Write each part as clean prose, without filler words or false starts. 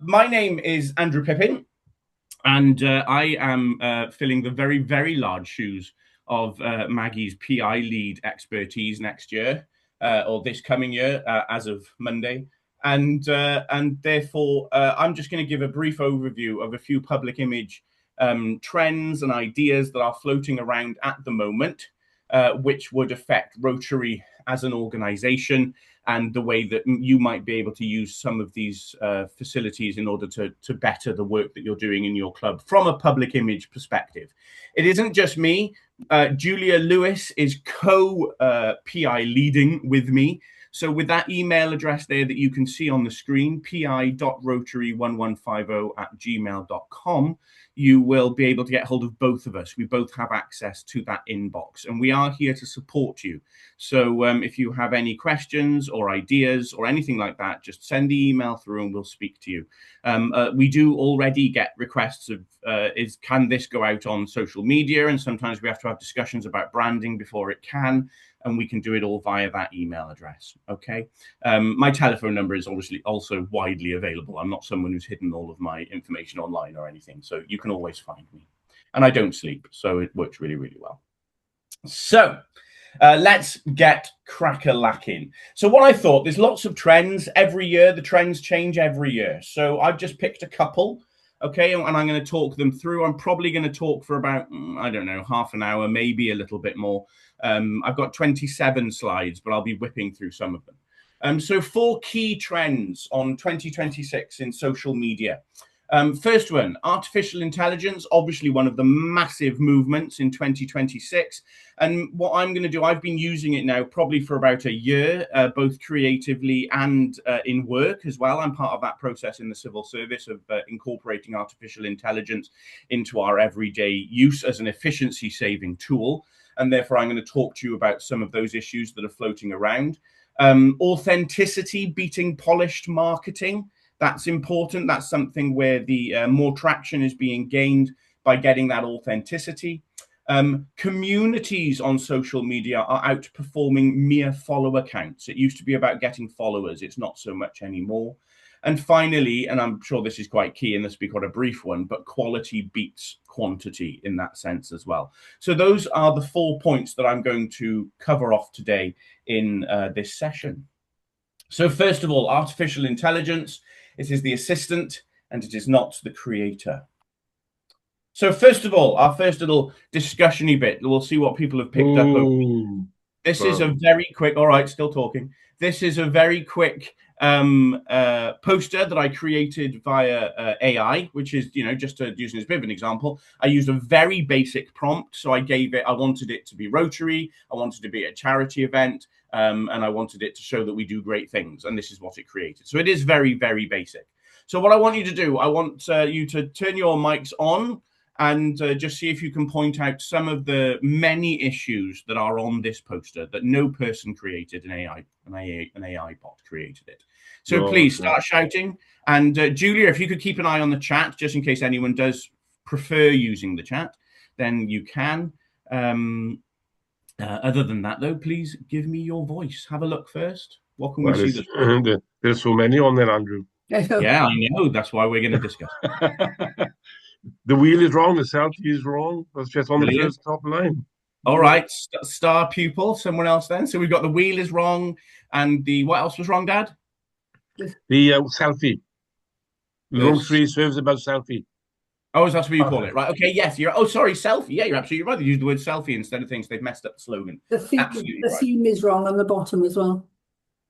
My name is Andrew Pippin, and I am filling the very, very large shoes of Maggie's PI lead expertise next year, or this coming year, as of Monday. And therefore, I'm just going to give a brief overview of a few public image trends and ideas that are floating around at the moment, which would affect Rotary as an organization and the way that you might be able to use some of these facilities in order to better the work that you're doing in your club from a public image perspective. It isn't just me. Julia Lewis is co-PI leading with me. So with that email address there that you can see on the screen, pi.rotary1150@gmail.com, you will be able to get hold of both of us. We both have access to that inbox, and we are here to support you. So if you have any questions or ideas or anything like that, just send the email through and we'll speak to you. We do already get requests of, can this go out on social media? And sometimes we have to have discussions about branding before it can, and we can do it all via that email address. Okay. My telephone number is obviously also widely available. I'm not someone who's hidden all of my information online or anything, so you can always find me. And I don't sleep, so it works really, really well. So let's get crack-a-lacking. So what I thought, there's lots of trends every year. The trends change every year. So I've just picked a couple. Okay, and I'm going to talk them through. I'm probably going to talk for about, I don't know, half an hour, maybe a little bit more. I've got 27 slides, but I'll be whipping through some of them. So 4 key trends on 2026 in social media. First one, artificial intelligence, obviously one of the massive movements in 2026. And what I'm going to do, I've been using it now probably for about a year, both creatively and in work as well. I'm part of that process in the civil service of incorporating artificial intelligence into our everyday use as an efficiency saving tool. And therefore, I'm going to talk to you about some of those issues that are floating around. Authenticity beating polished marketing. That's important. That's something where the more traction is being gained by getting that authenticity. Communities on social media are outperforming mere follower counts. It used to be about getting followers. It's not so much anymore. And finally, and I'm sure this is quite key, and this will be quite a brief one, but quality beats quantity in that sense as well. So those are the 4 points that I'm going to cover off today in this session. So first of all, artificial intelligence. It is the assistant and it is not the creator. So first of all, our first little discussion-y bit, we'll see what people have picked up. This is a very quick, all right, still talking. This is a very quick poster that I created via AI, which is, just using as a bit of an example. I used a very basic prompt. So I wanted it to be Rotary. I wanted it to be a charity event. And I wanted it to show that we do great things. And this is what it created. So it is very, very basic. So what I want you to do, I want you to turn your mics on and just see if you can point out some of the many issues that are on this poster that no person created. An AI bot created it. So please start shouting. And Julia, if you could keep an eye on the chat, just in case anyone does prefer using the chat, then you can. Other than that, though, please give me your voice. Have a look first. What can we see? There's so many on there, Andrew. Yeah, I know. That's why we're going to discuss. The wheel is wrong. The selfie is wrong. That's just on Brilliant. the first top line. All right, star pupil. Someone else then. So we've got the wheel is wrong, and what else was wrong, Dad? The selfie. Rotary serves about selfie. Oh, is that what you call it? Right. Okay. Yes. Sorry. Selfie. Yeah, you're absolutely right. They used the word selfie instead of things. They've messed up the slogan. The theme is wrong on the bottom as well.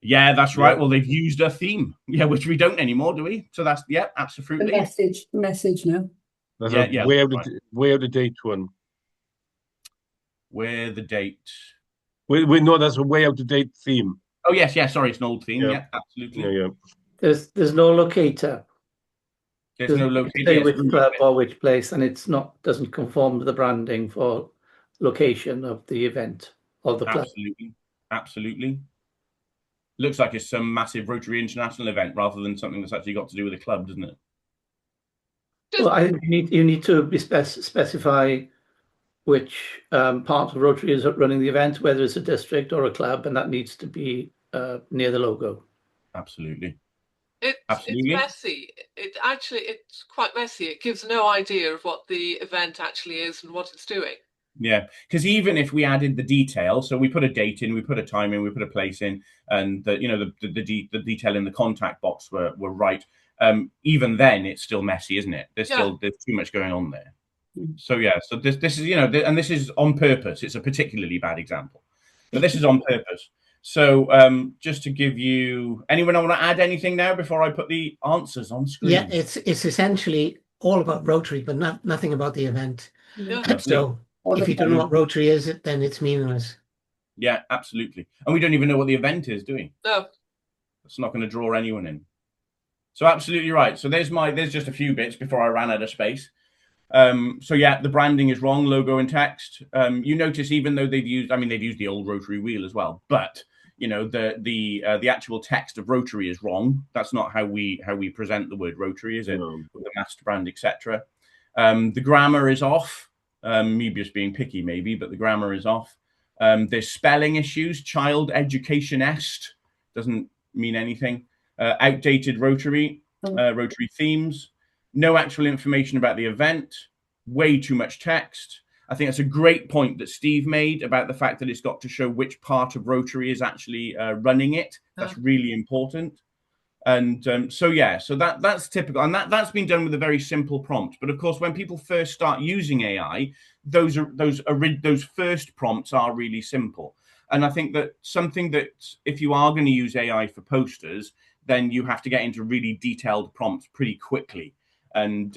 Yeah, that's right. Well, they've used a theme. Yeah, which we don't anymore, do we? So that's, absolutely. The message now. That's way out of date one. Where the date? No, that's a way out of date theme. Oh yes, sorry, it's an old theme. Yeah, absolutely. Yeah. There's no locator. There's no locator. Say which club or which place, and doesn't conform to the branding for location of the event or the club. Absolutely. Looks like it's some massive Rotary International event rather than something that's actually got to do with a club, doesn't it? Well, I think you need to specify which part of Rotary is running the event, whether it's a district or a club, and that needs to be near the logo. Absolutely. It's Absolutely. messy. It's quite messy. It gives no idea of what the event actually is and what it's doing. Yeah, because even if we added the detail, so we put a date in, we put a time in, we put a place in, and the detail in the contact box were right. Even then, it's still messy, isn't it? There's too much going on there. So yeah, so this is and this is on purpose. It's a particularly bad example, but this is on purpose. So just to give you, anyone want to add anything now before I put the answers on screen? Yeah, it's essentially all about Rotary, but nothing about the event. Yeah. So if you don't know what Rotary is, then it's meaningless. Yeah, absolutely. And we don't even know what the event is, do we? No. It's not going to draw anyone in. So absolutely right. So there's just a few bits before I ran out of space. So yeah, the branding is wrong, logo and text. You notice even though they've used the old Rotary wheel as well, but the actual text of Rotary is wrong. That's not how we present the word Rotary, is it? No. With the master brand, etc. The grammar is off. Me just being picky maybe, but the grammar is off. There's spelling issues. Child education-est doesn't mean anything. Outdated Rotary themes. No actual information about the event. Way too much text. I think that's a great point that Steve made about the fact that it's got to show which part of Rotary is actually running it. That's really important. And so that's typical, and that's been done with a very simple prompt. But of course, when people first start using AI, those first prompts are really simple. And I think that something that if you are going to use AI for posters, then you have to get into really detailed prompts pretty quickly. And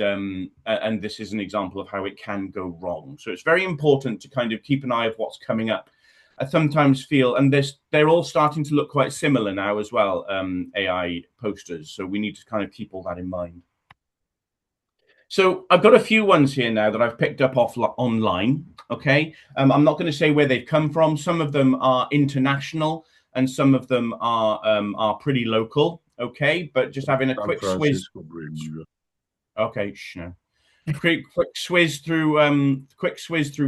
this is an example of how it can go wrong. So it's very important to kind of keep an eye of what's coming up. I sometimes feel, and they're all starting to look quite similar now as well, AI posters. So we need to kind of keep all that in mind. So I've got a few ones here now that I've picked up online. Okay, I'm not going to say where they've come from. Some of them are international, and some of them are pretty local. Okay, but just having a quick swizz. Okay, no. Quick swizz through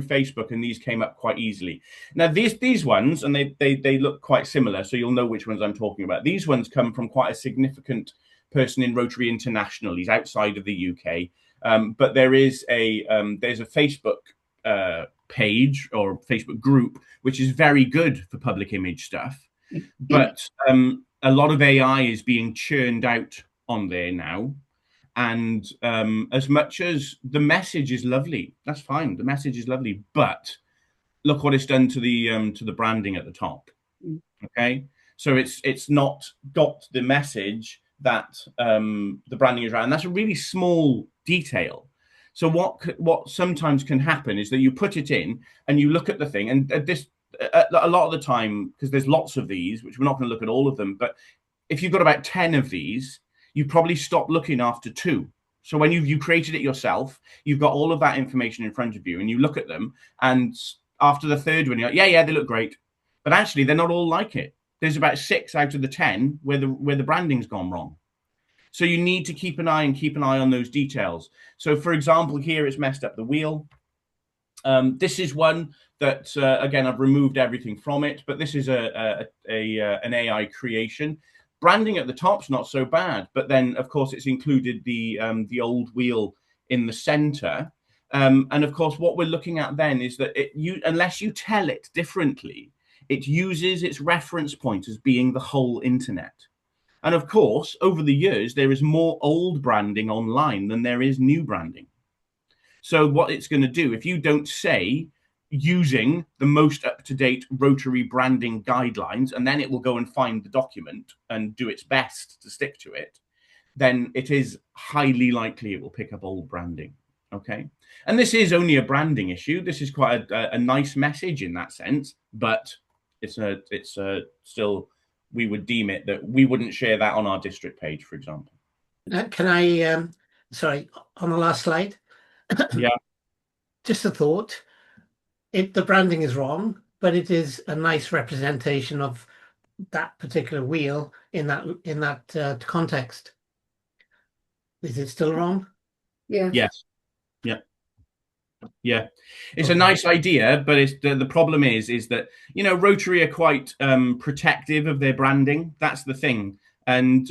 Facebook, and these came up quite easily. Now these ones, and they look quite similar, so you'll know which ones I'm talking about. These ones come from quite a significant person in Rotary International. He's outside of the UK, but there's a Facebook page or Facebook group which is very good for public image stuff, but a lot of AI is being churned out on there now. And as much as the message is lovely, that's fine. The message is lovely, but look what it's done to the branding at the top. Okay, so it's not got the message that the branding is around. And that's a really small detail. So what sometimes can happen is that you put it in and you look at the thing, and a lot of the time, because there's lots of these, which we're not going to look at all of them, but if you've got about 10 of these, you probably stop looking after 2. So when you created it yourself, you've got all of that information in front of you, and you look at them, and after the third one, you're like, yeah, they look great. But actually, they're not all like it. There's about 6 out of the 10 where the branding's gone wrong. So you need to keep an eye on those details. So for example, here it's messed up the wheel. This is one that, again, I've removed everything from it, but this is an AI creation. Branding at the top's not so bad, but then of course it's included the old wheel in the center, and of course what we're looking at then is that unless you tell it differently, it uses its reference point as being the whole internet. And of course, over the years there is more old branding online than there is new branding. So what it's going to do, if you don't say using the most up-to-date Rotary branding guidelines, and then it will go and find the document and do its best to stick to it, then it is highly likely it will pick up old branding. Okay, and this is only a branding issue. This is quite a nice message in that sense, but it's still, we would deem it that we wouldn't share that on our district page, for example. Can I sorry, on the last slide? Yeah, just a thought. The branding is wrong, but it is a nice representation of that particular wheel in that context. Is it still wrong? Yeah. Yes. Yeah. It's a nice idea, but it's the problem is that Rotary are quite protective of their branding. That's the thing. And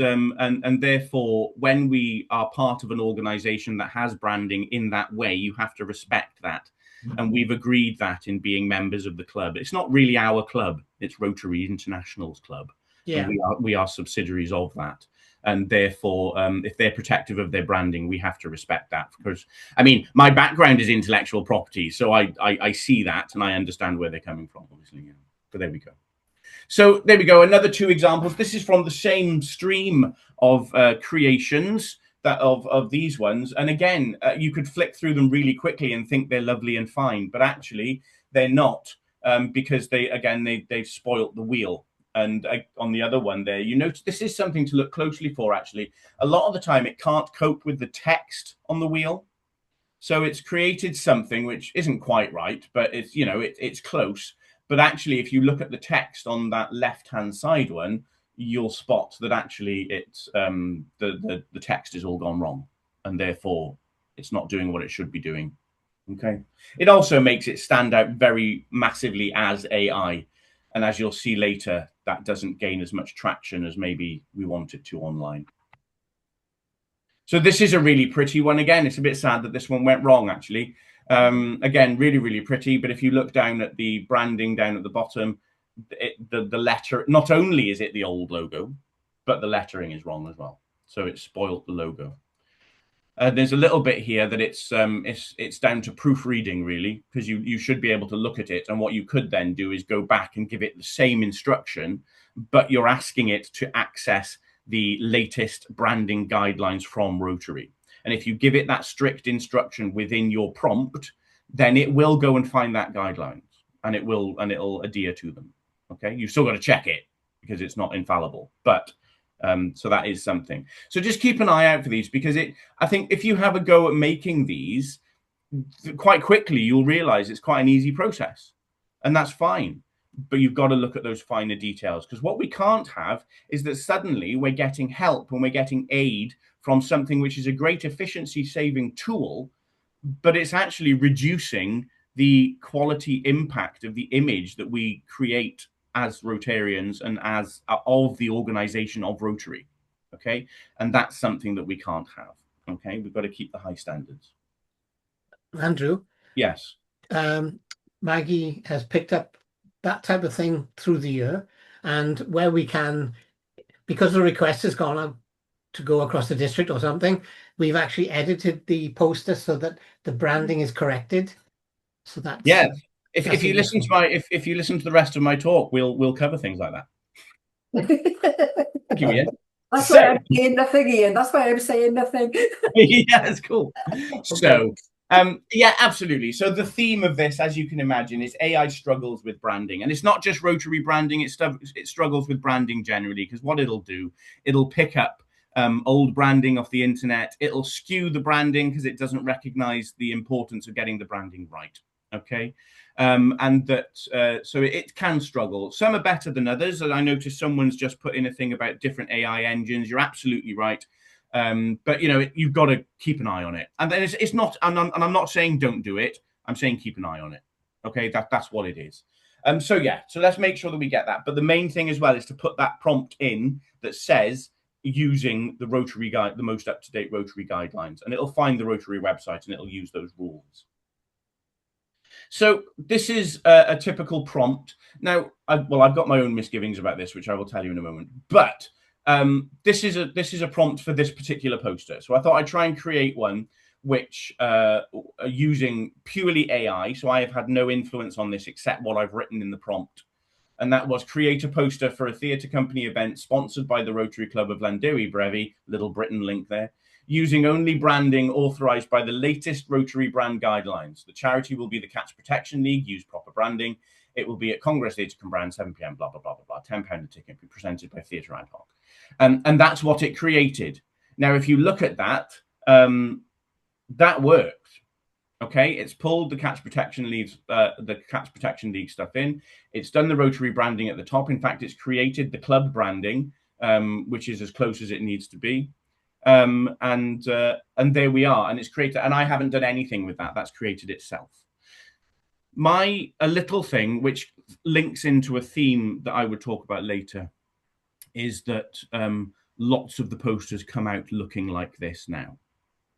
therefore, when we are part of an organization that has branding in that way, you have to respect that. And we've agreed that in being members of the club. It's not really our club, it's Rotary International's club. Yeah. And we are subsidiaries of that. And therefore, if they're protective of their branding, we have to respect that. Because, I mean, my background is intellectual property, so I see that and I understand where they're coming from, obviously. Yeah. But there we go. So there we go. Another 2 examples. This is from the same stream of creations of these ones. And again, you could flick through them really quickly and think they're lovely and fine, but actually they're not, because they've spoilt the wheel. And on the other one there, you notice this is something to look closely for, actually. A lot of the time it can't cope with the text on the wheel. So it's created something which isn't quite right, but it's, you know, it's close. But actually, if you look at the text on that left-hand side one, you'll spot that actually it's the text is all gone wrong, and therefore it's not doing what it should be doing. Okay. It also makes it stand out very massively as AI. And as you'll see later, that doesn't gain as much traction as maybe we want it to online. So this is a really pretty one. Again, it's a bit sad that this one went wrong, actually. Again, really, really pretty. But if you look down at the branding down at the bottom, the letter, not only is it the old logo, but the lettering is wrong as well. So it spoiled the logo. There's a little bit here that it's down to proofreading, really, because you should be able to look at it. And what you could then do is go back and give it the same instruction, but you're asking it to access the latest branding guidelines from Rotary. And if you give it that strict instruction within your prompt, then it will go and find that guidelines, and it'll adhere to them. Okay, you've still got to check it because it's not infallible, but so that is something. So just keep an eye out for these, because I think if you have a go at making these, quite quickly you'll realize it's quite an easy process, and that's fine. But you've got to look at those finer details, because what we can't have is that suddenly we're getting help and we're getting aid from something which is a great efficiency saving tool, but it's actually reducing the quality impact of the image that we create as Rotarians and as of the organization of Rotary. Okay. And that's something that we can't have. Okay. We've got to keep the high standards. Andrew? Yes. Maggie has picked up that type of thing through the year, and where we can, because the request has gone out to go across the district or something, we've actually edited the poster so that the branding is corrected. So that's, yeah. If you listen to if you listen to the rest of my talk, we'll cover things like that. Thank you, Ian. That's why I'm saying nothing, Ian. That's why I'm saying nothing. Yeah, it's cool. So yeah, absolutely. So the theme of this, as you can imagine, is AI struggles with branding. And it's not just Rotary branding, it struggles with branding generally, because what it'll do, it'll pick up old branding off the internet. It'll skew the branding because it doesn't recognize the importance of getting the branding right. Okay. And that so it can struggle. Some are better than others. And I noticed someone's just put in a thing about different AI engines. You're absolutely right. But you know, you've got to keep an eye on it. And then it's not, and I'm not saying don't do it. I'm saying keep an eye on it. Okay, that's what it is. So yeah, so let's make sure that we get that. But the main thing as well is to put that prompt in that says using the Rotary guide, the most up-to-date Rotary guidelines, and it'll find the Rotary website and it'll use those rules. So this is a typical prompt. Now, I've got my own misgivings about this, which I will tell you in a moment. But this is a prompt for this particular poster. So I thought I'd try and create one which using purely AI. So I have had no influence on this except what I've written in the prompt. And that was create a poster for a theatre company event sponsored by the Rotary Club of Llandewi Brefi, Little Britain link there, using only branding authorised by the latest Rotary brand guidelines. The charity will be the Catch Protection League, use proper branding. It will be at Congress Theatre Cumbrae, 7 p.m, blah, blah, blah, blah, blah, £10 a ticket, be presented by Theatre Ad Hoc. And that's what it created. Now, if you look at that, that worked. Okay, it's pulled the Catch Protection League, stuff in. It's done the Rotary branding at the top. In fact, it's created the club branding, which is as close as it needs to be. And there we are. And it's created. And I haven't done anything with that. That's created itself. A little thing which links into a theme that I would talk about later is that lots of the posters come out looking like this now.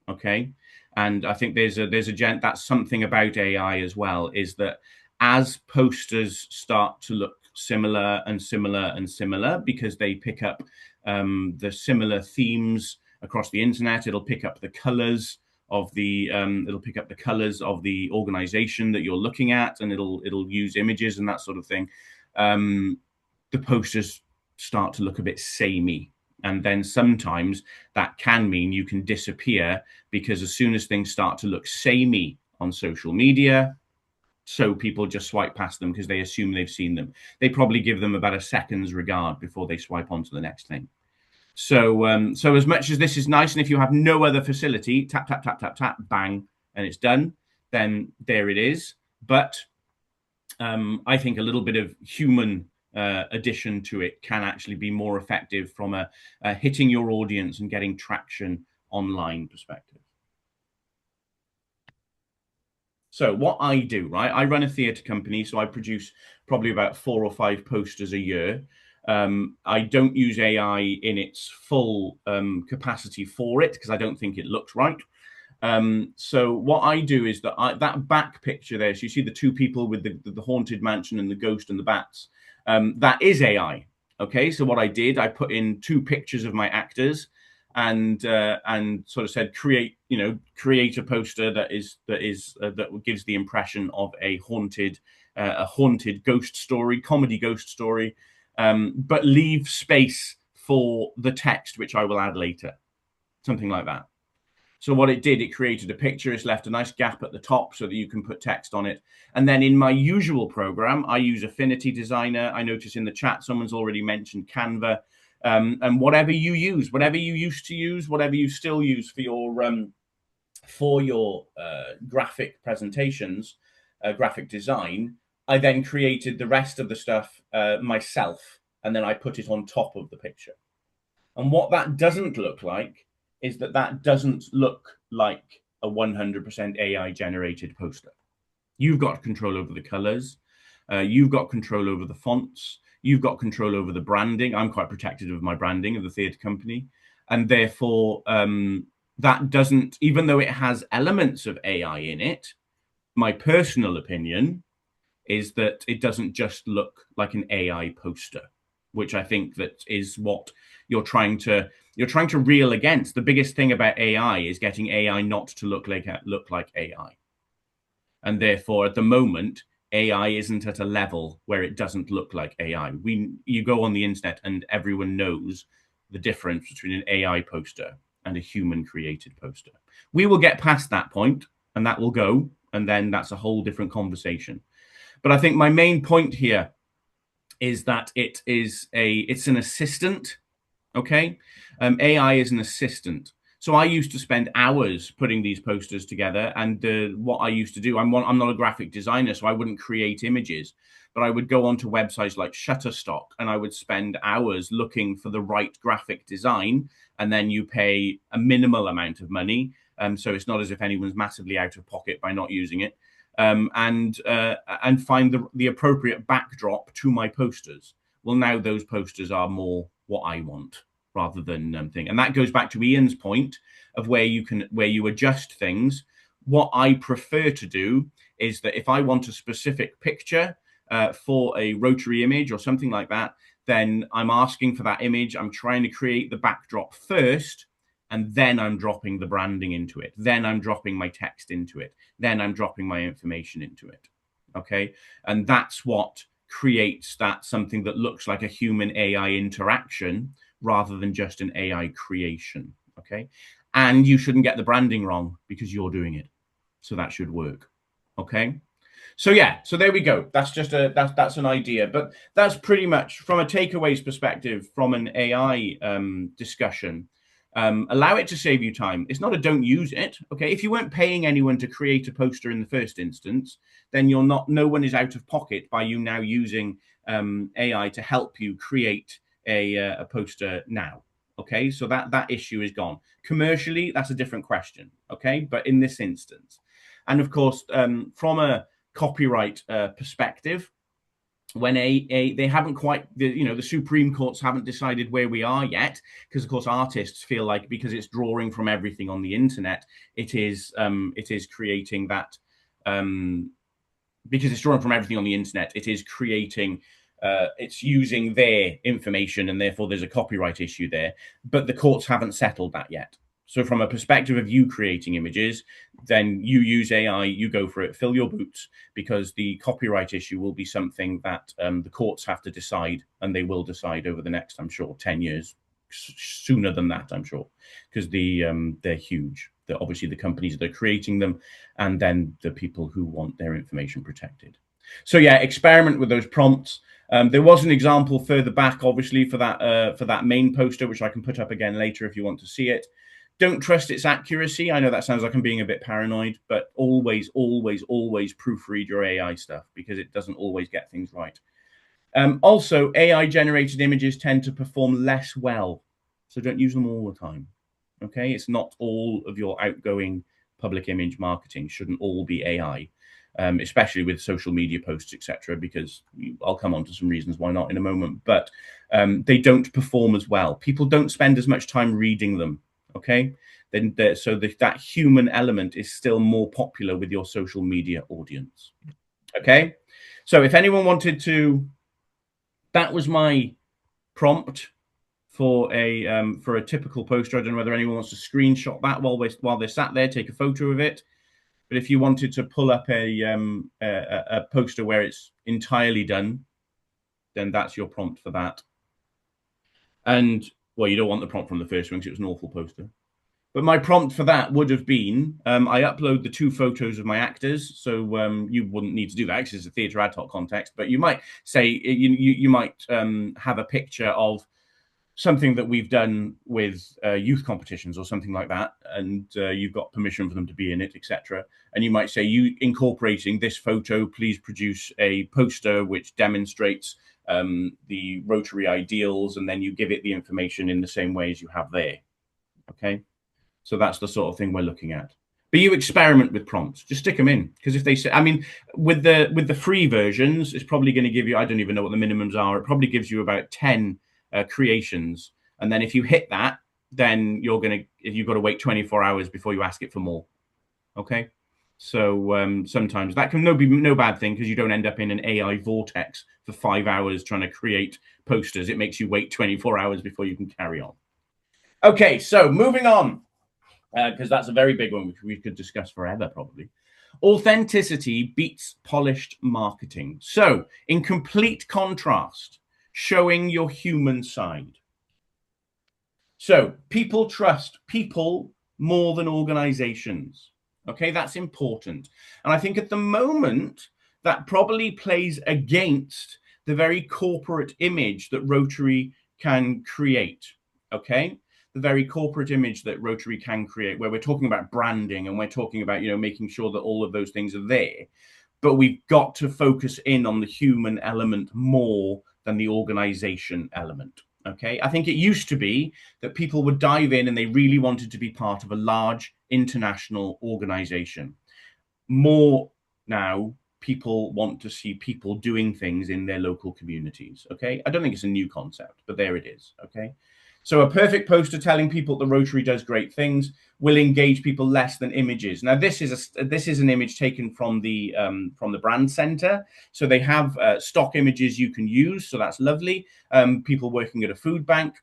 Okay, and I think there's a gent that's something about AI as well, is that as posters start to look similar and similar and similar because they pick up the similar themes across the internet, it'll pick up the colors of the organization that you're looking at, and it'll use images and that sort of thing. The posters start to look a bit samey. And then sometimes that can mean you can disappear, because as soon as things start to look samey on social media, so people just swipe past them because they assume they've seen them. They probably give them about a second's regard before they swipe on to the next thing. So, so as much as this is nice, and if you have no other facility, tap, tap, tap, tap, tap, bang, and it's done, then there it is. But I think a little bit of human addition to it can actually be more effective from a hitting your audience and getting traction online perspective. So what I do, right? I run a theatre company, so I produce probably about 4 or 5 posters a year. I don't use AI in its full capacity for it, because I don't think it looks right. So what I do is that that back picture there, so you see the 2 people with the haunted mansion and the ghost and the bats, that is AI. Okay, so what I did, I put in 2 pictures of my actors, and sort of said, create a poster that gives the impression of a haunted ghost story, comedy ghost story, but leave space for the text, which I will add later, something like that. So what it did, it created a picture. It's left a nice gap at the top so that you can put text on it. And then in my usual program, I use Affinity Designer. I notice in the chat, someone's already mentioned Canva. And whatever you use, whatever you used to use, whatever you still use for your graphic presentations, graphic design, I then created the rest of the stuff myself. And then I put it on top of the picture. And what that doesn't look like is that doesn't look like a 100% AI generated poster. You've got control over the colors. You've got control over the fonts. You've got control over the branding. I'm quite protective of my branding of the theatre company. And therefore, that doesn't, even though it has elements of AI in it, my personal opinion is that it doesn't just look like an AI poster, which I think that is what you're trying to reel against. The biggest thing about AI is getting AI not to look like AI. And therefore, at the moment, AI isn't at a level where it doesn't look like AI. You go on the internet and everyone knows the difference between an AI poster and a human created poster. We will get past that point, and that will go, and then that's a whole different conversation. But I think my main point here is that it's an assistant. Okay, AI is an assistant. So I used to spend hours putting these posters together, and what I used to do, I'm not a graphic designer, so I wouldn't create images, but I would go onto websites like Shutterstock, and I would spend hours looking for the right graphic design, and then you pay a minimal amount of money, so it's not as if anyone's massively out of pocket by not using it, and find the appropriate backdrop to my posters. Well, now those posters are more what I want rather than thing. And that goes back to Ian's point of where you adjust things. What I prefer to do is that if I want a specific picture for a rotary image or something like that, then I'm asking for that image. I'm trying to create the backdrop first, and then I'm dropping the branding into it. Then I'm dropping my text into it. Then I'm dropping my information into it. Okay. And that's what creates that something that looks like a human AI interaction rather than just an AI creation. Okay. And you shouldn't get the branding wrong because you're doing it. So that should work. Okay. So yeah, so there we go. That's just that's an idea, but that's pretty much from a takeaways perspective from an AI discussion. Allow it to save you time. It's not a don't use it. Okay. If you weren't paying anyone to create a poster in the first instance, then no one is out of pocket by you now using AI to help you create a poster now. Okay. So that issue is gone. Commercially, that's a different question. Okay. But in this instance, and of course, from a copyright perspective, when they haven't quite, the Supreme Courts haven't decided where we are yet, because of course artists feel like because it's drawing from everything on the internet, it is creating that, because it's drawing from everything on the internet, it is creating, it's using their information, and therefore there's a copyright issue there. But the courts haven't settled that yet. So from a perspective of you creating images, then you use AI, you go for it, fill your boots, because the copyright issue will be something that the courts have to decide, and they will decide over the next, I'm sure, 10 years, sooner than that, I'm sure, because they're huge. They're obviously the companies that are creating them, and then the people who want their information protected. So yeah, experiment with those prompts. There was an example further back, obviously, for that main poster, which I can put up again later if you want to see it. Don't trust its accuracy. I know that sounds like I'm being a bit paranoid, but always, always, always proofread your AI stuff, because it doesn't always get things right. Also, AI-generated images tend to perform less well, so don't use them all the time. Okay, it's not all of your outgoing public image marketing shouldn't all be AI, especially with social media posts, etc. Because I'll come on to some reasons why not in a moment. But they don't perform as well. People don't spend as much time reading them. Okay, then that human element is still more popular with your social media audience. Okay, so if anyone wanted to, that was my prompt for a typical poster. I don't know whether anyone wants to screenshot that while they're sat there, take a photo of it. But if you wanted to pull up a poster where it's entirely done, then that's your prompt for that. And well, you don't want the prompt from the first one because it was an awful poster. But my prompt for that would have been, I upload the 2 photos of my actors, so you wouldn't need to do that because it's a theatre ad hoc context. But you might say, you might have a picture of something that we've done with youth competitions or something like that, and you've got permission for them to be in it, etc. And you might say, you incorporating this photo, please produce a poster which demonstrates the Rotary ideals, and then you give it the information in the same way as you have there. Okay, so that's the sort of thing we're looking at. But you experiment with prompts, just stick them in, because if they say, I mean, with the free versions, it's probably going to give you, I don't even know what the minimums are, it probably gives you about 10 creations, and then if you hit that, then you've got to wait 24 hours before you ask it for more. Okay, so sometimes that can be no bad thing, because you don't end up in an AI vortex for 5 hours trying to create posters. It makes you wait 24 hours before you can carry on. Okay, so moving on, because that's a very big one which we could discuss forever probably. Authenticity beats polished marketing. So in complete contrast, showing your human side. So people trust people more than organizations. Okay, that's important. And I think at the moment that probably plays against the very corporate image that Rotary can create. Okay, the very corporate image that Rotary can create, where we're talking about branding and we're talking about, making sure that all of those things are there. But we've got to focus in on the human element more than the organization element. Okay, I think it used to be that people would dive in and they really wanted to be part of a large international organization. More now, people want to see people doing things in their local communities. Okay, I don't think it's a new concept, but there it is. Okay, so a perfect poster telling people the Rotary does great things will engage people less than images. Now, this is an image taken from the brand center. So they have stock images you can use. So that's lovely. People working at a food bank,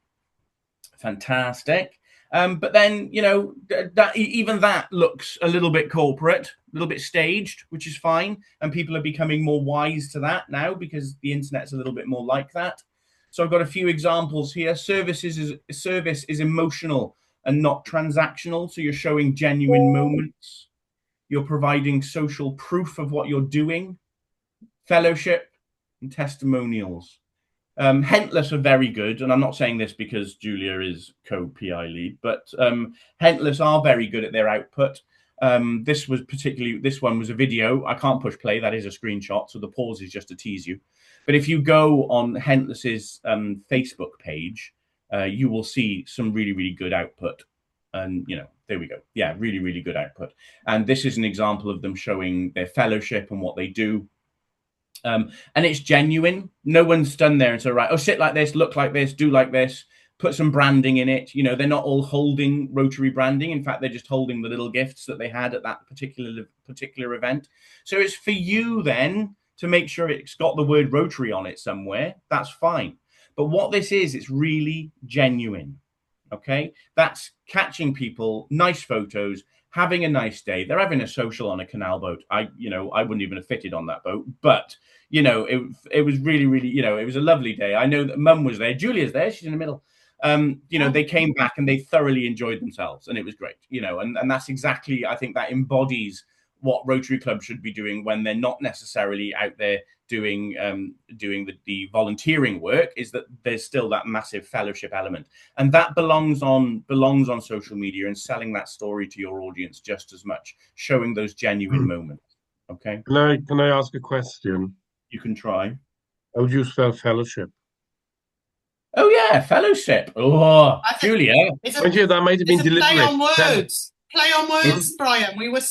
fantastic. But then, even that looks a little bit corporate, a little bit staged, which is fine. And people are becoming more wise to that now, because the internet's a little bit more like that. So I've got a few examples here. Service is emotional and not transactional. So you're showing genuine moments. You're providing social proof of what you're doing. Fellowship and testimonials. Hentless are very good. And I'm not saying this because Julia is co-PI lead, but Hentless are very good at their output. This one was a video. I can't push play. That is a screenshot. So the pause is just to tease you. But if you go on Hentless's Facebook page, you will see some really, really good output. And, there we go. Yeah, really, really good output. And this is an example of them showing their fellowship and what they do. And it's genuine. No one's done there and said, right, oh, sit like this, look like this, do like this, put some branding in it. You know, they're not all holding Rotary branding. In fact, they're just holding the little gifts that they had at that particular event. So it's for you then to make sure it's got the word Rotary on it somewhere. That's fine. But what this is, it's really genuine. Okay, that's catching people, nice photos, having a nice day. They're having a social on a canal boat. I wouldn't even have fitted on that boat, but it was really, really, it was a lovely day. I know that Mum was there, Julia's there, she's in the middle. They came back and they thoroughly enjoyed themselves, and it was great. And that's exactly, I think that embodies what Rotary clubs should be doing when they're not necessarily out there doing the volunteering work, is that there's still that massive fellowship element, and that belongs on social media and selling that story to your audience just as much, showing those genuine moments. Okay. Can I ask a question? You can try. How would you spell fellowship? Oh yeah, fellowship. Oh, Julia. That might have been deliberate. Play on words. Play on words, Brian. We were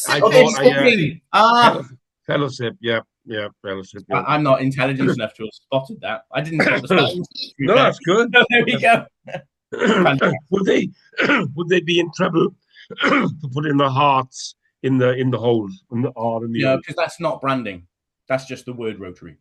fellowship. Yeah, fellowship. Yeah. I'm not intelligent enough to have spotted that. I didn't spot the spelling. No, that's good. There we go. Would they be in trouble to put in the hearts in the holes, in the R and the No, because that's not branding. That's just the word Rotary.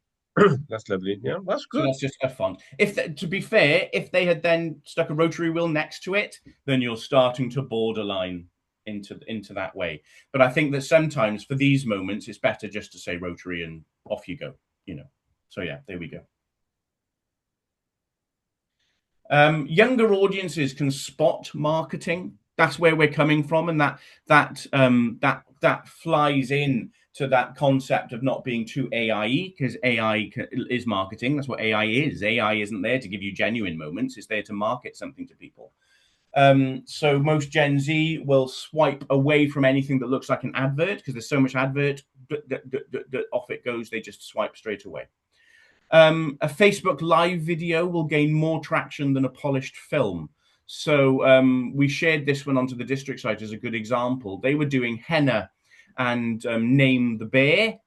That's lovely. Yeah, that's good. So that's just a font. To be fair, if they had then stuck a Rotary wheel next to it, then you're starting to borderline into that way. But I think that sometimes for these moments, it's better just to say Rotary and off you go. So yeah, there we go. Younger audiences can spot marketing. That's where we're coming from, and that flies in to that concept of not being too AI-y, because AI is marketing. That's what AI is. AI isn't there to give you genuine moments. It's there to market something to people. So most Gen Z will swipe away from anything that looks like an advert, because there's so much advert, off it goes. They just swipe straight away. A Facebook Live video will gain more traction than a polished film. So we shared this one onto the district site as a good example. They were doing henna and Name the Bear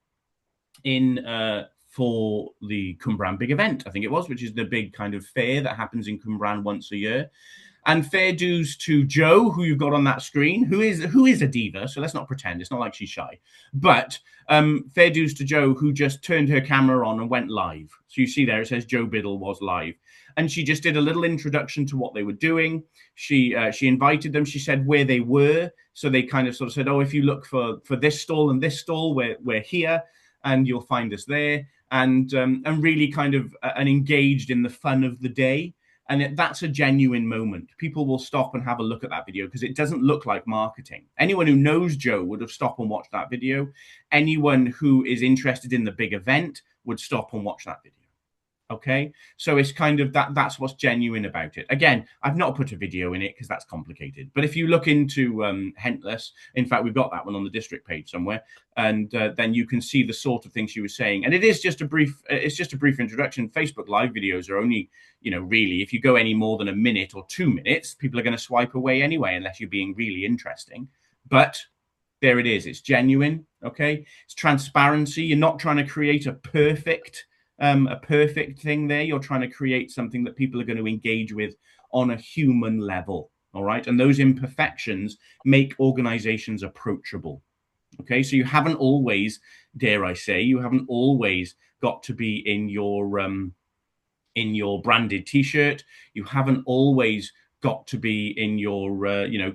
for the Cwmbran Big Event, I think it was, which is the big kind of fair that happens in Cwmbran once a year. And fair dues to Jo, who you've got on that screen, who is a diva, so let's not pretend. It's not like she's shy. But fair dues to Jo, who just turned her camera on and went live. So you see there, it says Jo Biddle was live. And she just did a little introduction to what they were doing. She invited them. She said where they were. So they kind of sort of said, oh, if you look for this stall and this stall, we're here, and you'll find us there. And really kind of engaged in the fun of the day. And that's a genuine moment. People will stop and have a look at that video because it doesn't look like marketing. Anyone who knows Jo would have stopped and watched that video. Anyone who is interested in the big event would stop and watch that video. Okay, so it's kind of that's what's genuine about it. Again, I've not put a video in it because that's complicated. But if you look into Hentless, in fact, we've got that one on the district page somewhere, and then you can see the sort of things she was saying. And it is just a brief. It's just a brief introduction. Facebook Live videos are only, really, if you go any more than a minute or 2 minutes, people are going to swipe away anyway, unless you're being really interesting. But there it is. It's genuine. Okay, it's transparency. You're not trying to create a perfect thing there. You're trying to create something that people are going to engage with on a human level. All right. And those imperfections make organizations approachable. Okay. So you haven't always, dare I say, you haven't always got to be in your branded t-shirt. You haven't always got to be in your,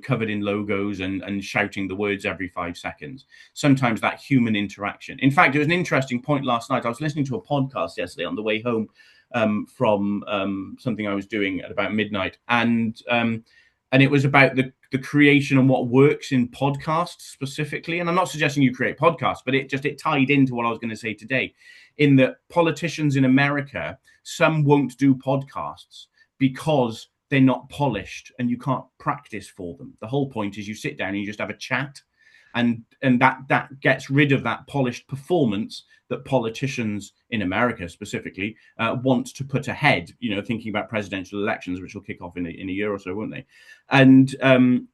covered in logos and shouting the words every 5 seconds. Sometimes that human interaction. In fact, it was an interesting point last night. I was listening to a podcast yesterday on the way home from something I was doing at about midnight. And it was about the creation and what works in podcasts specifically. And I'm not suggesting you create podcasts, but it tied into what I was going to say today, in that politicians in America, some won't do podcasts because they're not polished and you can't practice for them. The whole point is you sit down and you just have a chat, and that gets rid of that polished performance that politicians in America specifically want to put ahead, thinking about presidential elections, which will kick off in a year or so, won't they? And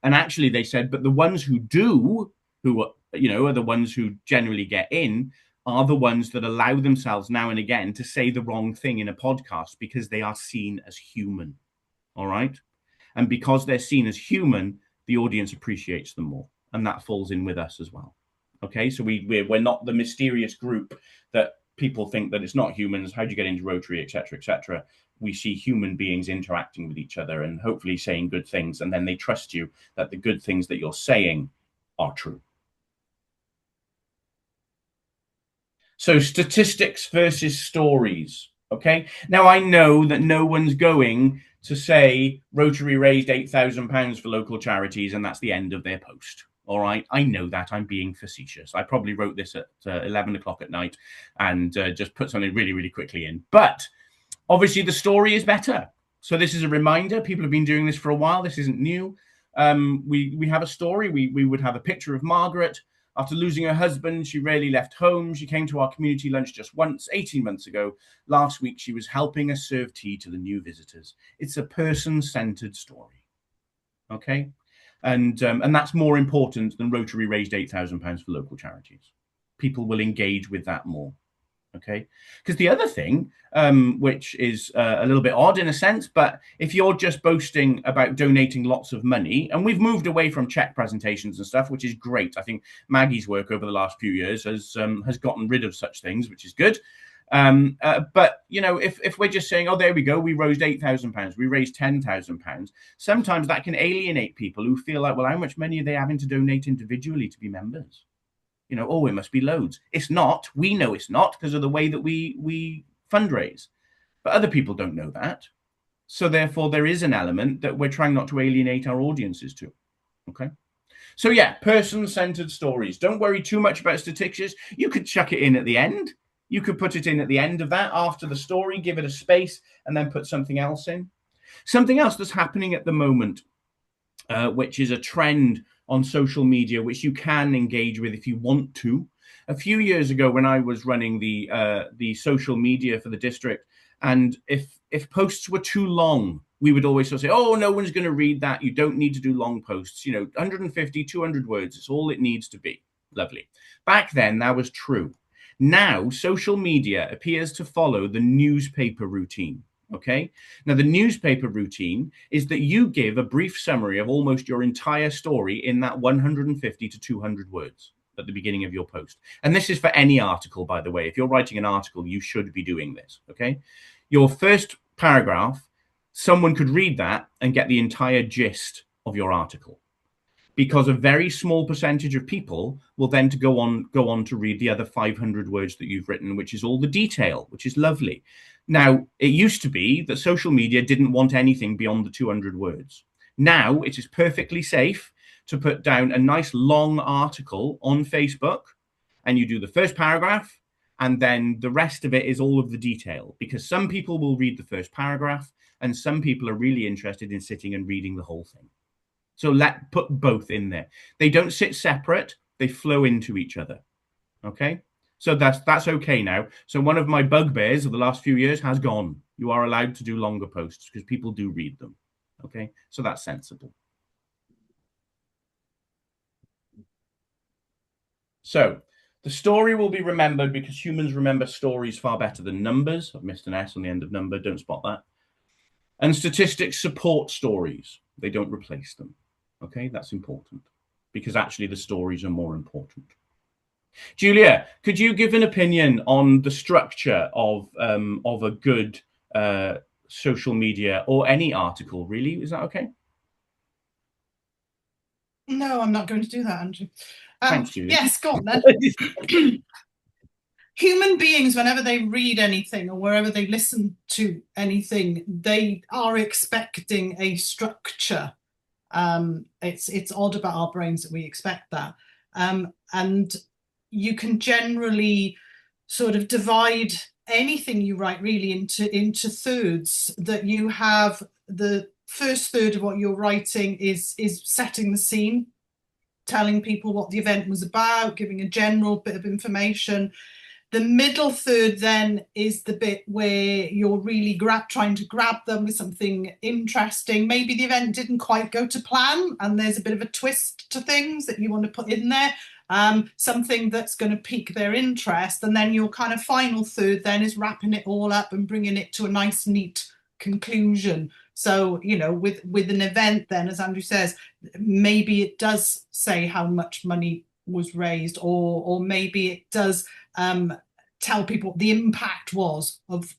actually they said, but the ones who do, who are the ones who generally get in, are the ones that allow themselves now and again to say the wrong thing in a podcast because they are seen as human. All right. And because they're seen as human, the audience appreciates them more. And that falls in with us as well. Okay. So we're not the mysterious group that people think that it's not humans. How do you get into Rotary, etc., etc.? We see human beings interacting with each other and hopefully saying good things. And then they trust you that the good things that you're saying are true. So statistics versus stories. Okay. Now, I know that no one's going to say Rotary raised £8,000 for local charities and that's the end of their post. All right. I know that. I'm being facetious. I probably wrote this at 11 o'clock at night and just put something really, really quickly in. But obviously the story is better. So this is a reminder. People have been doing this for a while. This isn't new. We have a story. We would have a picture of Margaret. After losing her husband, she rarely left home. She came to our community lunch just once, 18 months ago. Last week, she was helping us serve tea to the new visitors. It's a person-centered story. Okay? And that's more important than Rotary raised £8,000 for local charities. People will engage with that more. Okay, because the other thing, which is a little bit odd in a sense, but if you're just boasting about donating lots of money, and we've moved away from check presentations and stuff, which is great. I think Maggie's work over the last few years has gotten rid of such things, which is good. But, you know, if we're just saying, oh, there we go, we raised £8,000, we raised £10,000, sometimes that can alienate people who feel like, well, how much money are they having to donate individually to be members? You know, oh, it must be loads. It's not. We know it's not because of the way that we fundraise. But other people don't know that. So therefore, there is an element that we're trying not to alienate our audiences to. Okay. So yeah, person-centered stories. Don't worry too much about statistics. You could chuck it in at the end. You could put it in at the end of that after the story, give it a space, and then put something else in. Something else that's happening at the moment, which is a trend on social media, which you can engage with if you want to. A few years ago, when I was running the social media for the district, and if posts were too long, we would always sort of say, oh, no one's going to read that. You don't need to do long posts. You know, 150, 200 words. It's all it needs to be. Lovely. Back then, that was true. Now, social media appears to follow the newspaper routine. Okay. Now, the newspaper routine is that you give a brief summary of almost your entire story in that 150 to 200 words at the beginning of your post. And this is for any article, by the way. If you're writing an article, you should be doing this. Okay. Your first paragraph, someone could read that and get the entire gist of your article, because a very small percentage of people will then go on to read the other 500 words that you've written, which is all the detail, which is lovely. Now, it used to be that social media didn't want anything beyond the 200 words. Now, it is perfectly safe to put down a nice long article on Facebook, and you do the first paragraph, and then the rest of it is all of the detail, because some people will read the first paragraph, and some people are really interested in sitting and reading the whole thing. So put both in there. They don't sit separate, they flow into each other. Okay? So that's okay now. So one of my bugbears of the last few years has gone. You are allowed to do longer posts because people do read them. Okay, so that's sensible. So the story will be remembered because humans remember stories far better than numbers. I've missed an S on the end of number. Don't spot that. And statistics support stories. They don't replace them. Okay, that's important because actually the stories are more important. Julia, could you give an opinion on the structure of a good social media or any article, really? Is that okay? No, I'm not going to do that, Andrew. Thanks, Julia. Yes, go on then. Human beings, whenever they read anything or wherever they listen to anything, they are expecting a structure. It's odd about our brains that we expect that. And you can generally sort of divide anything you write really into thirds, that you have the first third of what you're writing is setting the scene, telling people what the event was about, giving a general bit of information. The middle third then is the bit where you're really trying to grab them with something interesting. Maybe the event didn't quite go to plan and there's a bit of a twist to things that you want to put in there, something that's going to pique their interest. And then your kind of final third then is wrapping it all up and bringing it to a nice, neat conclusion. So, you know, with an event then, as Andrew says, maybe it does say how much money was raised, or maybe it does tell people what the impact was of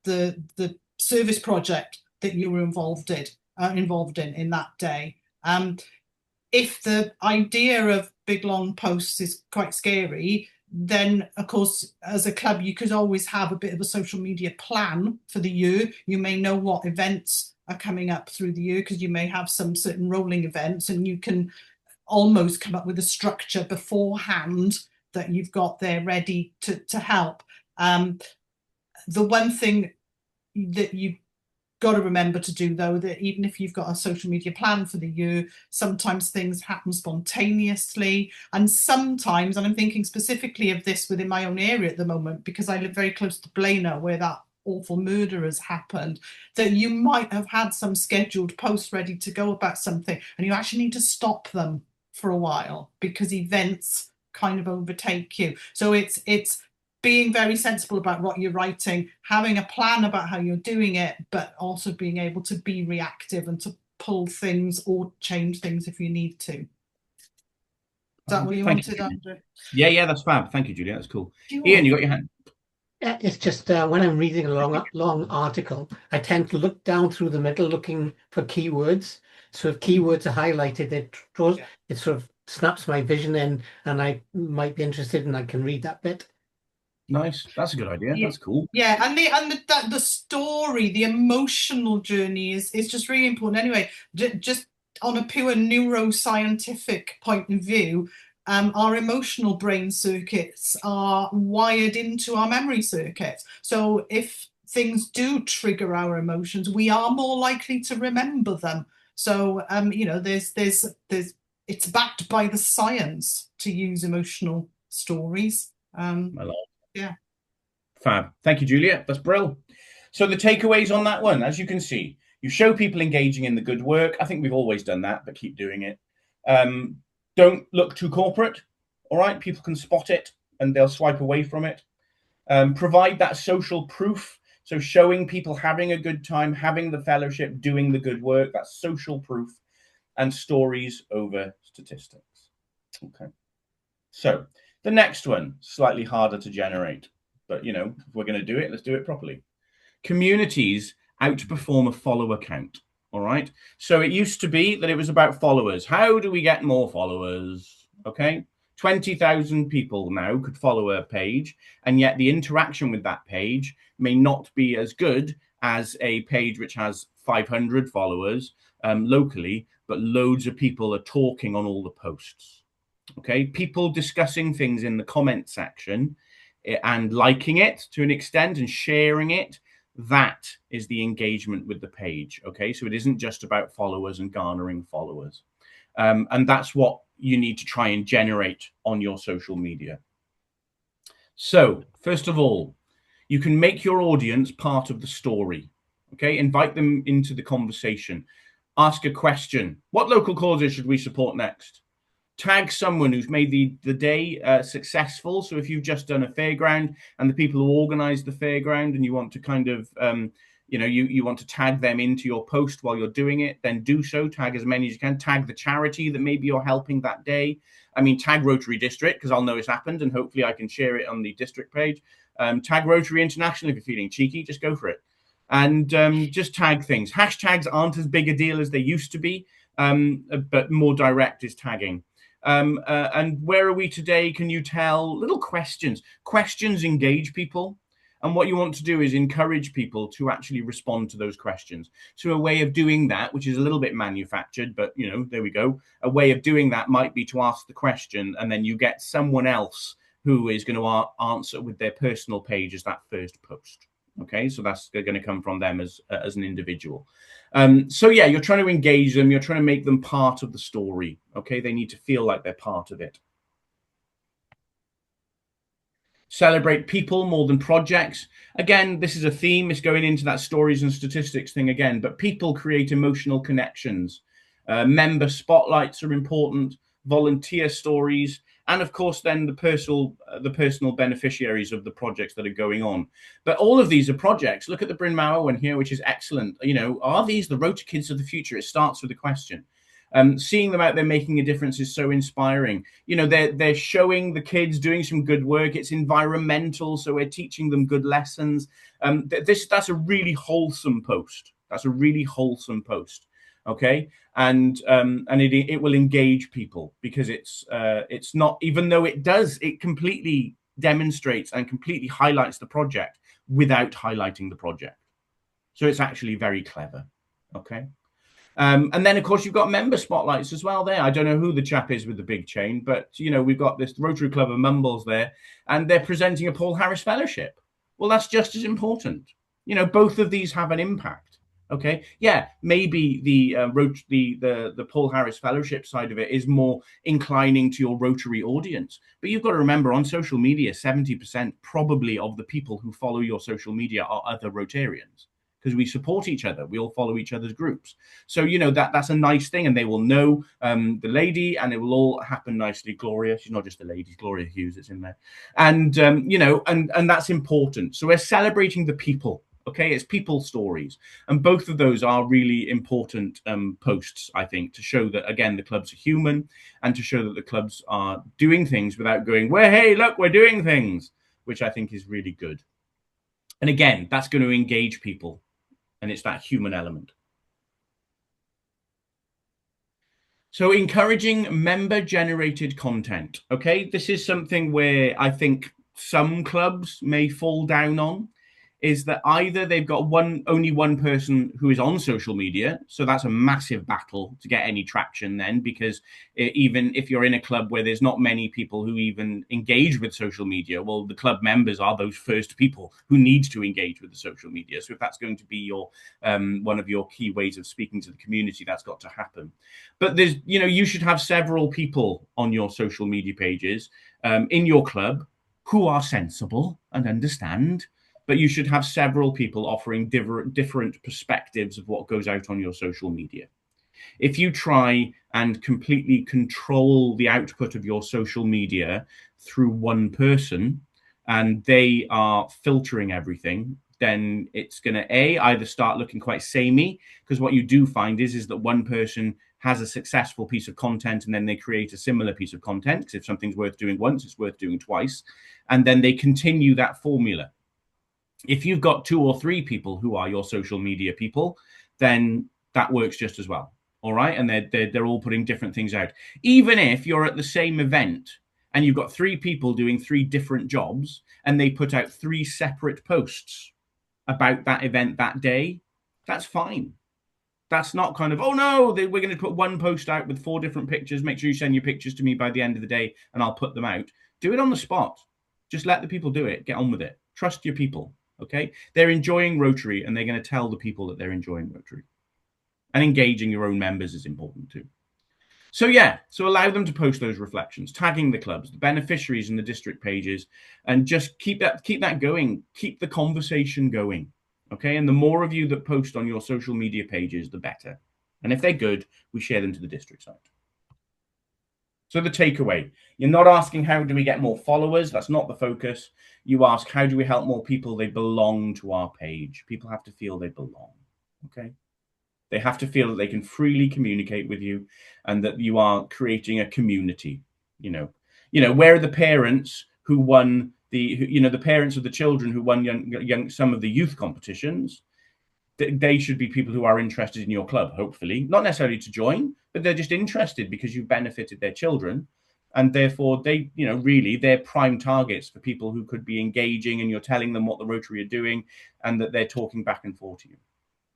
the service project that you were involved in that day. If the idea of big long posts is quite scary, then of course as a club you could always have a bit of a social media plan for the year. You may know what events are coming up through the year because you may have some certain rolling events, and you can almost come up with a structure beforehand that you've got there ready to help. The one thing that you've got to remember to do, though, that even if you've got a social media plan for the year, sometimes things happen spontaneously. And sometimes, and I'm thinking specifically of this within my own area at the moment, because I live very close to Blaenau, where that awful murder has happened, that you might have had some scheduled posts ready to go about something, and you actually need to stop them for a while because events kind of overtake you. So it's being very sensible about what you're writing, having a plan about how you're doing it, but also being able to be reactive and to pull things or change things if you need to. Is that what you wanted, Andrew? Yeah, that's fab. Thank you, Julia. That's cool. Ian, you got your hand? It's just when I'm reading a long article, I tend to look down through the middle looking for keywords. So if keywords are highlighted, it sort of snaps my vision in, and I might be interested and I can read that bit. Nice. That's a good idea. That's cool. Yeah, and the story, the emotional journey is just really important. Anyway, just on a pure neuroscientific point of view, our emotional brain circuits are wired into our memory circuits. So if things do trigger our emotions, we are more likely to remember them. So you know, there's it's backed by the science to use emotional stories. Yeah. Fab. Thank you, Julia. That's brilliant. So the takeaways on that one, as you can see, you show people engaging in the good work. I think we've always done that, but keep doing it. Don't look too corporate. All right. People can spot it and they'll swipe away from it. Provide that social proof. So showing people having a good time, having the fellowship, doing the good work, that's social proof, and stories over statistics. Okay. So the next one, slightly harder to generate, but you know, if we're going to do it, let's do it properly. Communities outperform a follower count. All right. So it used to be that it was about followers. How do we get more followers? Okay. 20,000 people now could follow a page, and yet the interaction with that page may not be as good as a page which has 500 followers locally, but loads of people are talking on all the posts. Okay, people discussing things in the comment section and liking it to an extent and sharing it, that is the engagement with the page. Okay, so it isn't just about followers and garnering followers. And that's what you need to try and generate on your social media. So first of all, you can make your audience part of the story. Okay, invite them into the conversation. Ask a question. What local causes should we support next? Tag someone who's made the day successful. So if you've just done a fairground and the people who organize the fairground and you want to kind of, you know, you want to tag them into your post while you're doing it, then do so. Tag as many as you can. Tag the charity that maybe you're helping that day. I mean, tag Rotary District, because I'll know it's happened and hopefully I can share it on the district page. Tag Rotary International if you're feeling cheeky, just go for it. And just tag things. Hashtags aren't as big a deal as they used to be, but more direct is tagging. And where are we today? Can you tell? Little questions. Questions engage people. And what you want to do is encourage people to actually respond to those questions. So a way of doing that, which is a little bit manufactured, but, you know, there we go. A way of doing that might be to ask the question and then you get someone else who is going to answer with their personal page as that first post. Okay, so that's going to come from them as an individual. So yeah, you're trying to engage them. You're trying to make them part of the story. Okay, they need to feel like they're part of it. Celebrate people more than projects. Again, this is a theme. It's going into that stories and statistics thing again, but people create emotional connections. Member spotlights are important, volunteer stories, and of course then the personal beneficiaries of the projects that are going on. But all of these are projects. Look at the Bryn Mawr one here, which is excellent. You know, are these the Rota Kids of the future? It starts with a question. Seeing them out there making a difference is so inspiring. You know, they're showing the kids doing some good work. It's environmental, so we're teaching them good lessons. That's a really wholesome post. That's a really wholesome post. Okay, and it will engage people, because it's not, even though it completely demonstrates and completely highlights the project without highlighting the project. So it's actually very clever. Okay. And then, of course, you've got member spotlights as well there. I don't know who the chap is with the big chain, but, you know, we've got this Rotary Club of Mumbles there, and they're presenting a Paul Harris Fellowship. Well, that's just as important. You know, both of these have an impact. Okay, yeah, maybe the Paul Harris Fellowship side of it is more inclining to your Rotary audience. But you've got to remember, on social media, 70% probably of the people who follow your social media are other Rotarians, because we support each other. We all follow each other's groups. So, you know, that's a nice thing, and they will know the lady, and it will all happen nicely. Gloria, she's not just a lady, Gloria Hughes, it's in there. And, you know, and that's important. So we're celebrating the people. Okay, it's people stories. And both of those are really important posts, I think, to show that, again, the clubs are human, and to show that the clubs are doing things without going, well, hey, look, we're doing things, which I think is really good. And again, that's going to engage people. And it's that human element. So encouraging member-generated content. Okay, this is something where I think some clubs may fall down on, is that either they've got only one person who is on social media, so that's a massive battle to get any traction then, because even if you're in a club where there's not many people who even engage with social media, well, the club members are those first people who need to engage with the social media. So if that's going to be your one of your key ways of speaking to the community, that's got to happen. But there's, you know, you should have several people on your social media pages in your club who are sensible and understand. But you should have several people offering different perspectives of what goes out on your social media. If you try and completely control the output of your social media through one person, and they are filtering everything, then it's going to either start looking quite samey, because what you do find is that one person has a successful piece of content, and then they create a similar piece of content, because if something's worth doing once, it's worth doing twice, and then they continue that formula. If you've got 2 or 3 people who are your social media people, then that works just as well. All right. And they're all putting different things out. Even if you're at the same event and you've got 3 people doing 3 different jobs, and they put out 3 separate posts about that event that day, that's fine. That's not kind of, oh no, we're going to put one post out with 4 different pictures. Make sure you send your pictures to me by the end of the day and I'll put them out. Do it on the spot. Just let the people do it. Get on with it. Trust your people. Okay, they're enjoying Rotary, and they're going to tell the people that they're enjoying Rotary. And engaging your own members is important too. So yeah, so allow them to post those reflections, tagging the clubs, the beneficiaries in the district pages, and just keep that going. Keep the conversation going. Okay, and the more of you that post on your social media pages, the better. And if they're good, we share them to the district site. So the takeaway, you're not asking how do we get more followers? That's not the focus. You ask, how do we help more people? They belong to our page. People have to feel they belong. Okay. They have to feel that they can freely communicate with you, and that you are creating a community. You know, where are the parents who won the parents of the children who won some of the youth competitions? They should be people who are interested in your club, hopefully, not necessarily to join, but they're just interested because you've benefited their children. And therefore they, you know, really they're prime targets for people who could be engaging, and you're telling them what the Rotary are doing, and that they're talking back and forth to you.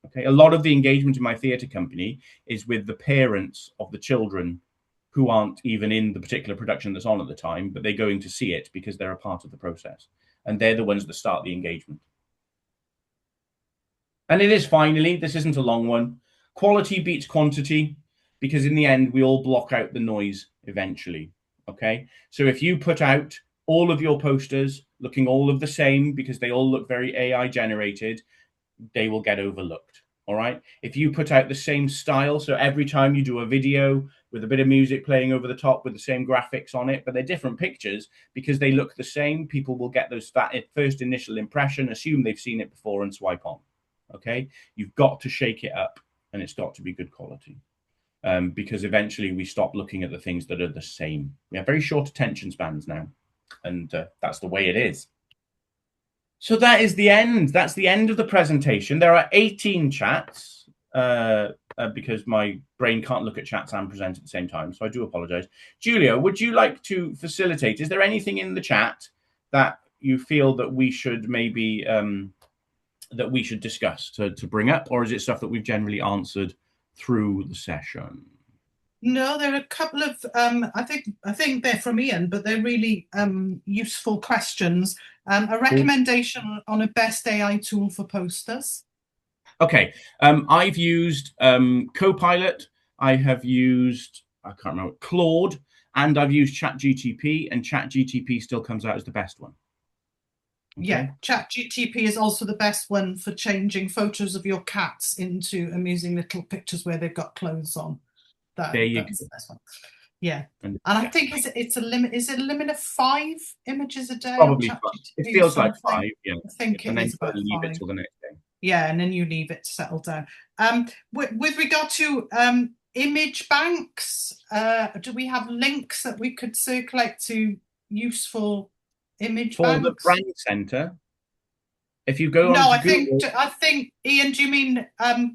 Okay. A lot of the engagement in my theatre company is with the parents of the children who aren't even in the particular production that's on at the time, but they're going to see it because they're a part of the process. And they're the ones that start the engagement. And it is, finally, this isn't a long one, quality beats quantity, because in the end, we all block out the noise eventually. Okay. So if you put out all of your posters looking all of the same because they all look very AI generated, they will get overlooked. All right. If you put out the same style, so every time you do a video with a bit of music playing over the top with the same graphics on it, but they're different pictures because they look the same, people will get that first initial impression, assume they've seen it before, and swipe on. Okay. You've got to shake it up, and it's got to be good quality. Because eventually we stop looking at the things that are the same. We have very short attention spans now, and that's the way it is. So that is the end. That's the end of the presentation. There are 18 chats because my brain can't look at chats and present at the same time. So I do apologize. Julia, would you like to facilitate? Is there anything in the chat that you feel that we should maybe discuss to bring up, or is it stuff that we've generally answered through the session? No, there are a couple of I think they're from Ian, but they're really useful questions. A recommendation on a best AI tool for posters. Okay, I've used Copilot. I have used, I can't remember, Claude, and I've used ChatGTP, and ChatGTP still comes out as the best one. Okay. Yeah, ChatGTP is also the best one for changing photos of your cats into amusing little pictures where they've got clothes on. That's the best one. Yeah, and I think it's a limit. Is it a limit of 5 images a day? Probably 5. It feels like 5. Yeah, I think and then about leave 5. it till the next day. Yeah, and then you leave it to settle down. With regard to image banks, do we have links that we could circulate to useful image banks? For the brand center, if you go no, on I Google, think Ian, do you mean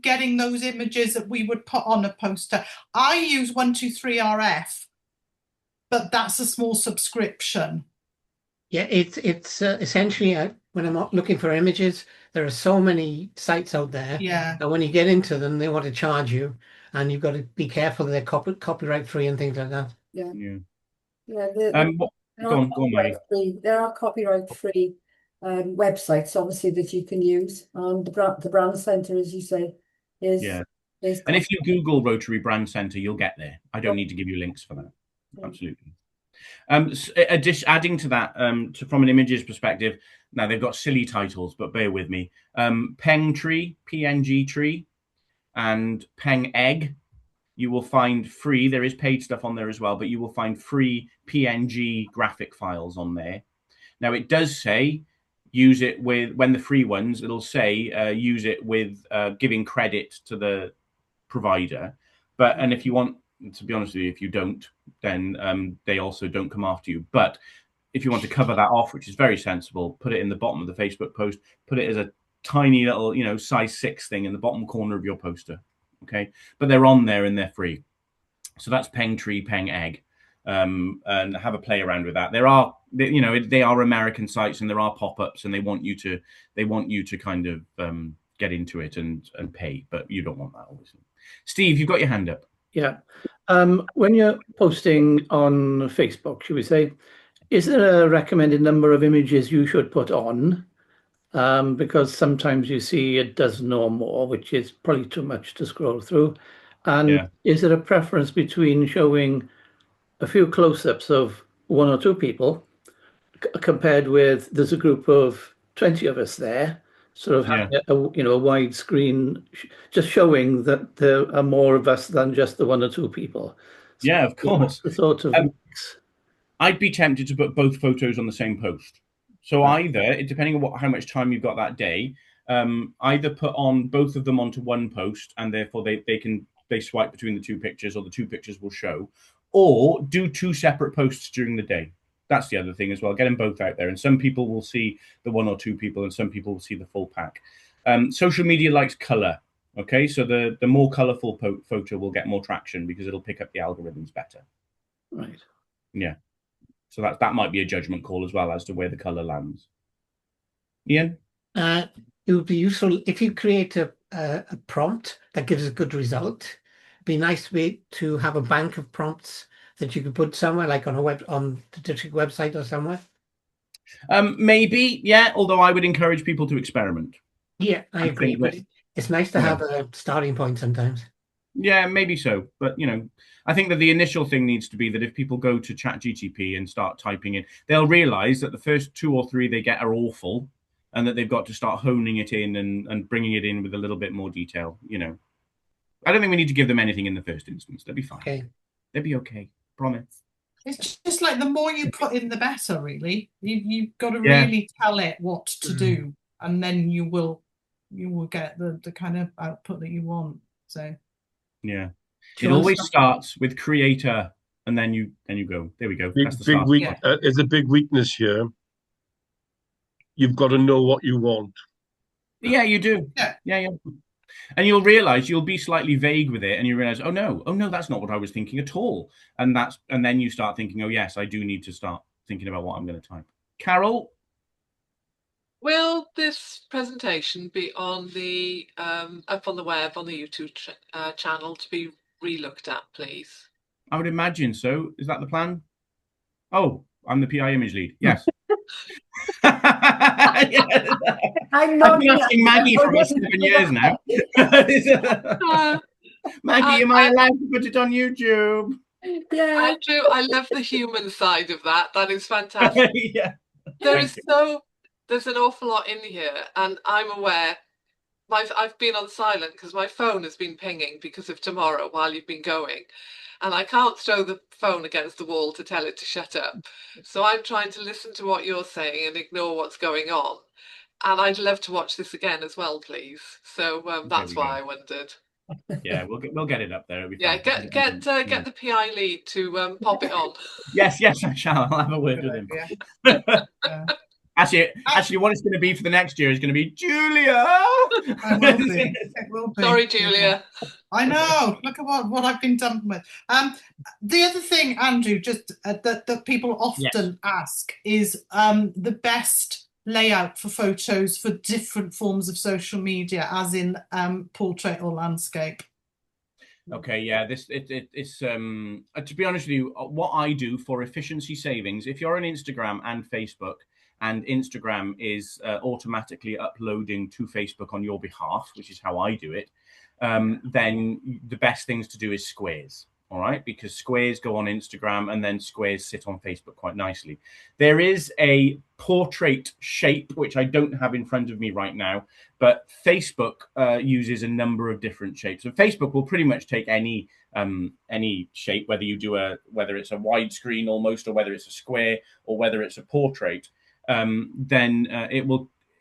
getting those images that we would put on a poster? I use 123RF, but that's a small subscription. Yeah, it's essentially when I'm looking for images, there are so many sites out there. Yeah. And when you get into them, they want to charge you, and you've got to be careful they're copyright free and things like that. Yeah. yeah. Yeah. Go on, Mary. There are copyright free websites, obviously, that you can use. The brand center, as you say, is. Yeah. And if you Google Rotary Brand Center, you'll get there. I don't need to give you links for that. Yeah. Absolutely. Adding to that, from an images perspective, now they've got silly titles, but bear with me. Peng Tree, PNG Tree, and Peng Egg. You will find free. There is paid stuff on there as well, but you will find free PNG graphic files on there. Now it does say use it with, when the free ones, it'll say use it with giving credit to the provider. And if you want, to be honest with you, if you don't, then they also don't come after you. But if you want to cover that off, which is very sensible, put it in the bottom of the Facebook post, put it as a tiny little, size 6 thing in the bottom corner of your poster. Okay. But they're on there and they're free. So that's Peng Tree, Peng Egg. And have a play around with that. They are American sites, and there are pop-ups, and they want you to kind of get into it and pay, but you don't want that, obviously. Steve, you've got your hand up. Yeah. When you're posting on Facebook, should we say, is there a recommended number of images you should put on? Because sometimes you see a dozen or more, which is probably too much to scroll through. And is there a preference between showing a few close-ups of 1 or 2 people compared with there's a group of 20 of us there, sort of having a wide screen, just showing that there are more of us than just the 1 or 2 people. So, yeah, of course. The sort of mix. I'd be tempted to put both photos on the same post. So either, depending on how much time you've got that day, either put on both of them onto one post, and therefore they swipe between the 2 pictures, or the 2 pictures will show, or do 2 separate posts during the day. That's the other thing as well. Get them both out there, and some people will see the 1 or 2 people, and some people will see the full pack. Social media likes color. Okay, so the more colorful photo will get more traction because it'll pick up the algorithms better. Right. Yeah. So that might be a judgment call as well as to where the color lands. Ian? It would be useful if you create a prompt that gives a good result. It'd be nice to have a bank of prompts that you could put somewhere, like on the district website or somewhere. Maybe, yeah. Although I would encourage people to experiment. Yeah, I agree. But it's nice to have a starting point sometimes. Yeah, maybe so. But, I think that the initial thing needs to be that if people go to ChatGPT and start typing in, they'll realize that the first 2 or 3 they get are awful and that they've got to start honing it in and bringing it in with a little bit more detail. I don't think we need to give them anything in the first instance. They'll be fine. Okay. They'll be okay. Promise. It's just like the more you put in, the better. Really, you've got to Yeah. really tell it what to do, and then you will get the kind of output that you want. So Yeah. Do It you want always to starts with creator and then you go. There we go. That's the Big start. weak. Yeah. There's a big weakness here. You've got to know what you want. Yeah, you do. Yeah. And you'll realize you'll be slightly vague with it and you realize, oh no, that's not what I was thinking at all. And then you start thinking, oh yes, I do need to start thinking about what I'm going to type. Carol? Will this presentation be on the up on the web on the YouTube channel to be relooked at, please? I would imagine so. Is that the plan? Oh, I'm the PI image lead. Yes. I'm not. I've been asking Maggie for about 7 years now. Maggie, am I allowed to put it on YouTube? Yeah. Andrew, I love the human side of that. That is fantastic. Yeah. There's an awful lot in here, and I'm aware. I've been on silent because my phone has been pinging because of tomorrow while you've been going, and I can't throw the phone against the wall to tell it to shut up. So I'm trying to listen to what you're saying and ignore what's going on. And I'd love to watch this again as well, please. So that's why I wondered. Yeah, we'll get it up there. It'll be Yeah, fine. get the PI lead to pop it on. Yes, I shall. I'll have a word with him. Yeah. Actually, what it's going to be for the next year is going to be Julia. I will be. It will be. Sorry, Julia. I know. Look at what I've been done with. The other thing, Andrew, just that people often ask is the best layout for photos for different forms of social media, as in portrait or landscape. Okay, yeah, it's to be honest with you, what I do for efficiency savings, if you're on Instagram and Facebook, and Instagram is automatically uploading to Facebook on your behalf, which is how I do it, then the best things to do is squares. All right, because squares go on Instagram and then squares sit on Facebook quite nicely. There is a portrait shape, which I don't have in front of me right now, but Facebook uses a number of different shapes. So Facebook will pretty much take any shape, whether it's a widescreen almost, or whether it's a square, or whether it's a portrait. Then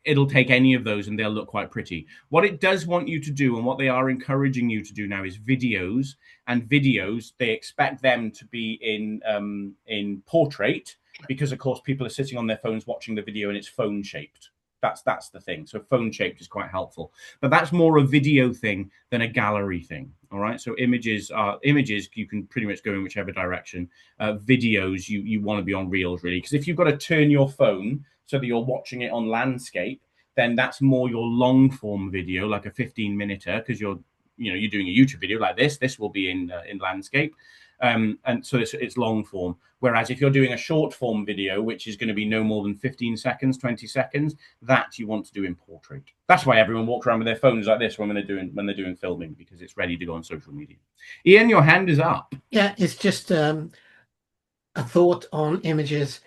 it'll take any of those and they'll look quite pretty. What it does want you to do, and what they are encouraging you to do now, is videos. And videos, they expect them to be in portrait, because of course people are sitting on their phones watching the video and it's phone shaped. That's the thing. So phone shaped is quite helpful, but that's more a video thing than a gallery thing. All right. So images, you can pretty much go in whichever direction. Videos, you want to be on reels, really, because if you've got to turn your phone so that you're watching it on landscape, then that's more your long form video, like a 15-minute, because you're doing a YouTube video like this. This will be in landscape. And so it's long form. Whereas if you're doing a short form video, which is going to be no more than 15 seconds, 20 seconds, that you want to do in portrait. That's why everyone walks around with their phones like this when they're doing filming, because it's ready to go on social media. Ian, your hand is up. Yeah, it's just a thought on images.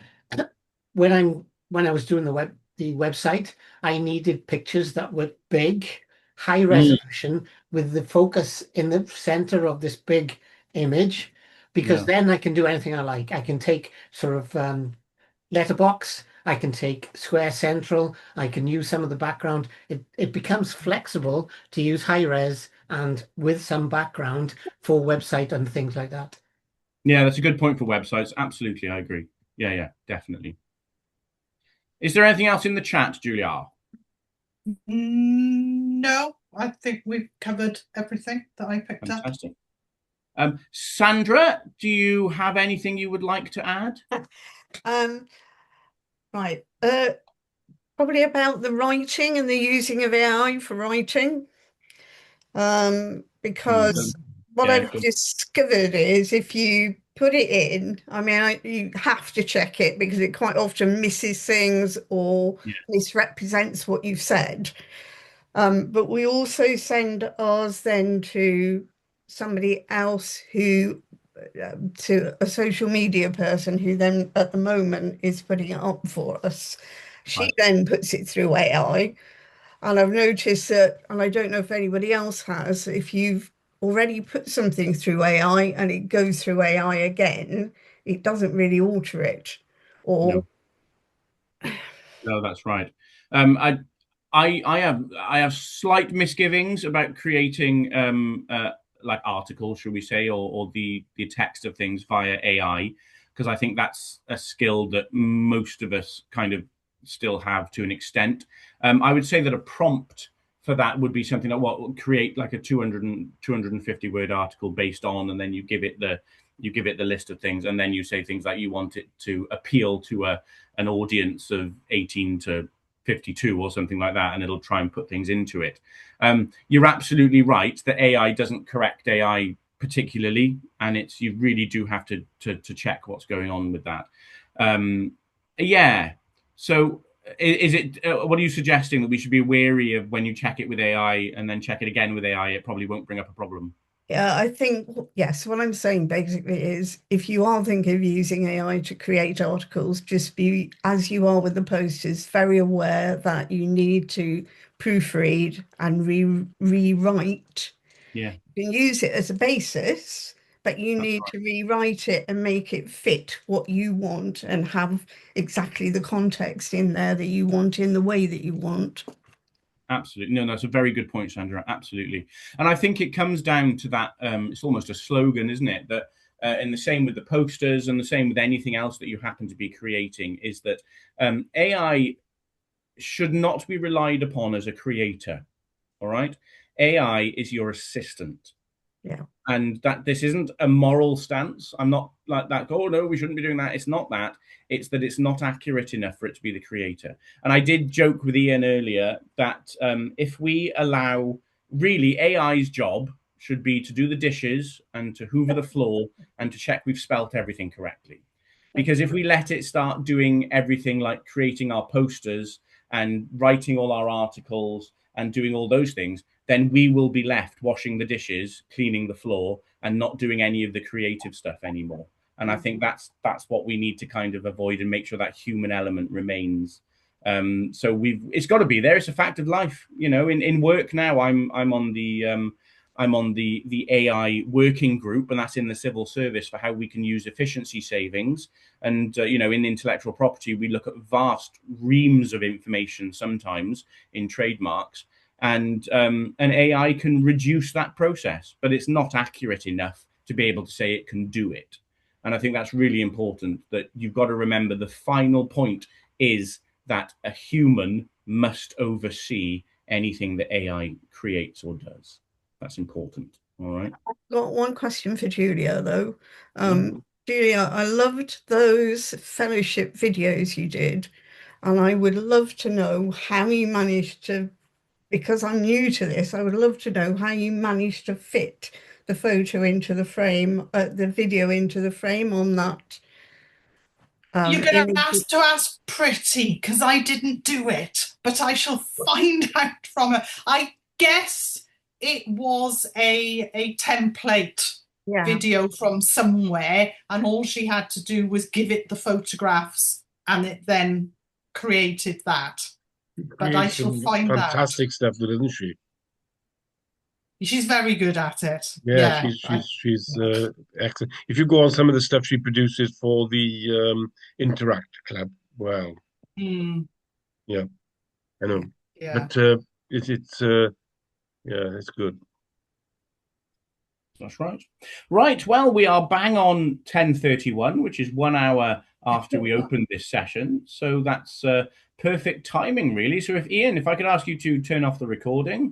When I was doing the website, I needed pictures that were big, high resolution, with the focus in the center of this big image, because then I can do anything I like. I can take sort of letterbox, I can take square central, I can use some of the background. It becomes flexible to use high res and with some background for website and things like that. Yeah, that's a good point for websites. Absolutely, I agree. Yeah, definitely. Is there anything else in the chat, Julia? No, I think we've covered everything that I picked up. Fantastic. Sandra, do you have anything you would like to add? Right. Probably about the writing and the using of AI for writing. Because what I've discovered is if you put it in, I mean, you have to check it because it quite often misses things or misrepresents what you've said. But we also send ours then to somebody else who to a social media person who then at the moment is putting it up for us. She then puts it through AI. And I've noticed that, and I don't know if anybody else has, if you've already put something through AI and it goes through AI again, it doesn't really alter it. Or no, that's right. I have slight misgivings about creating like articles, should we say, or the text of things via AI, because I think that's a skill that most of us kind of still have to an extent. I would say that a prompt for that would be something that will create like a 250 word article based on, and then you give it the list of things, and then you say things like you want it to appeal to an audience of 18 to 52 or something like that, and it'll try and put things into it. You're absolutely right that AI doesn't correct AI particularly, and you really do have to check what's going on with that. So is it what are you suggesting, that we should be wary of when you check it with AI and then check it again with AI? It probably won't bring up a problem. Yeah, I think, yes, what I'm saying basically is if you are thinking of using AI to create articles, just be, as you are with the posters, very aware that you need to proofread and rewrite. Yeah. You can use it as a basis, but you need to rewrite it and make it fit what you want and have exactly the context in there that you want in the way that you want. Absolutely. No, that's a very good point, Sandra. Absolutely. And I think it comes down to that. It's almost a slogan, isn't it? That and the same with the posters and the same with anything else that you happen to be creating, is that AI should not be relied upon as a creator. All right. AI is your assistant. Yeah. And that this isn't a moral stance. I'm not like that. Oh, no, we shouldn't be doing that. It's not that. It's that it's not accurate enough for it to be the creator. And I did joke with Ian earlier that if we allow, really, AI's job should be to do the dishes and to hoover the floor and to check we've spelt everything correctly. Because if we let it start doing everything like creating our posters and writing all our articles and doing all those things, then we will be left washing the dishes, cleaning the floor, and not doing any of the creative stuff anymore. And I think that's what we need to kind of avoid and make sure that human element remains. So it's got to be there. It's a fact of life. You know, in work now, I'm on the AI working group, and that's in the civil service, for how we can use efficiency savings. And you know, in intellectual property, we look at vast reams of information sometimes in trademarks. And an AI can reduce that process, but it's not accurate enough to be able to say it can do it. And I think that's really important, that you've got to remember the final point is that a human must oversee anything that AI creates or does. That's important. All right. I've got one question for Julia, though. Julia, I loved those fellowship videos you did, and I would love to know how you managed to, because I'm new to this, I would love to know how you managed to fit the photo into the frame, the video into the frame on that. You're going to have to ask Pretty, because I didn't do it, but I shall find out from her. I guess it was a template video from somewhere, and all she had to do was give it the photographs, and it then created that. But I shall find out. Fantastic stuff, isn't she? She's very good at it. Yeah, she's excellent. If you go on some of the stuff she produces for the Interact Club, well, yeah, I know. Yeah. But it's good. That's right. Right. Well, we are bang on 10:31, which is 1 hour after we opened this session. So that's perfect timing, really. So if I could ask you to turn off the recording.